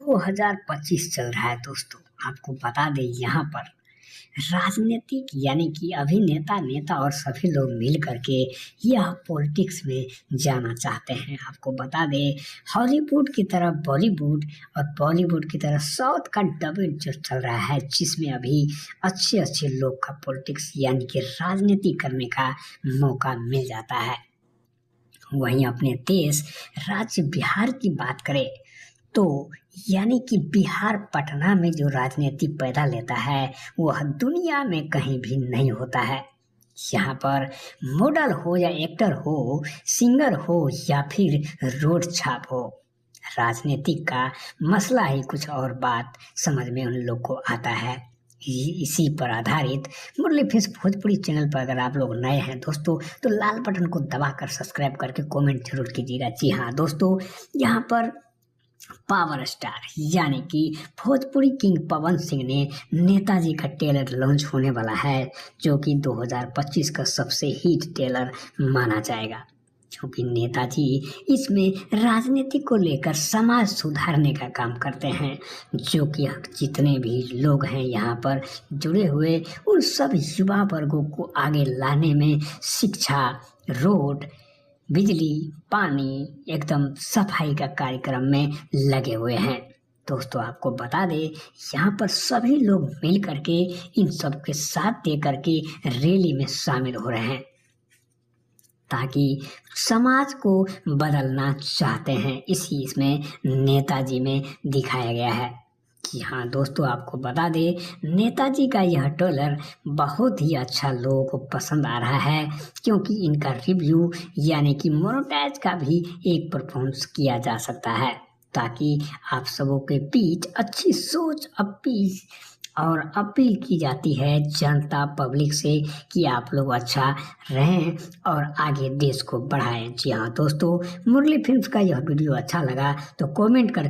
2025 चल रहा है दोस्तों। आपको बता दें यहाँ पर राजनीतिक यानी कि अभिनेता नेता और सभी लोग मिल करके यह पॉलिटिक्स में जाना चाहते हैं। आपको बता दें हॉलीवुड की तरह बॉलीवुड और बॉलीवुड की तरह साउथ का डबल जो चल रहा है, जिसमें अभी अच्छे अच्छे लोग का पॉलिटिक्स यानी कि राजनीति करने का मौका मिल जाता है। वहीं अपने देश राज्य बिहार की बात करें तो यानी कि बिहार पटना में जो राजनीति पैदा लेता है वह दुनिया में कहीं भी नहीं होता है। यहाँ पर मॉडल हो या एक्टर हो, सिंगर हो या फिर रोड छाप हो, राजनीति का मसला ही कुछ और बात समझ में उन लोग को आता है। इसी पर आधारित मुरली फिल्म्स भोजपुरी चैनल पर अगर आप लोग नए हैं दोस्तों तो लाल बटन को दबाकर सब्सक्राइब करके कमेंट जरूर कीजिएगा। जी हाँ दोस्तों, यहाँ पर पावर स्टार यानी कि भोजपुरी किंग पवन सिंह ने नेताजी का ट्रेलर लॉन्च होने वाला है, जो कि 2025 का सबसे हिट ट्रेलर माना जाएगा। क्योंकि नेताजी इसमें राजनीति को लेकर समाज सुधारने का काम करते हैं, जो कि जितने भी लोग हैं यहाँ पर जुड़े हुए उन सब युवा वर्गों को आगे लाने में शिक्षा, रोड, बिजली, पानी, एकदम सफाई का कार्यक्रम में लगे हुए हैं। दोस्तों आपको बता दें यहाँ पर सभी लोग मिल करके इन सब के साथ दे करके रैली में शामिल हो रहे हैं, ताकि समाज को बदलना चाहते हैं। इसी इसमें नेताजी में दिखाया गया है। कि हाँ दोस्तों, आपको बता दें नेताजी का यह ट्रेलर बहुत ही अच्छा लोगों को पसंद आ रहा है, क्योंकि इनका रिव्यू यानी कि मोनेटाइज का भी एक परफॉर्मेंस किया जा सकता है, ताकि आप सबों के बीच अच्छी सोच अपील की जाती है जनता पब्लिक से कि आप लोग अच्छा रहें और आगे देश को बढ़ाएं। जी हाँ दोस्तों, मुरली फिल्म्स का यह वीडियो अच्छा लगा तो कमेंट कर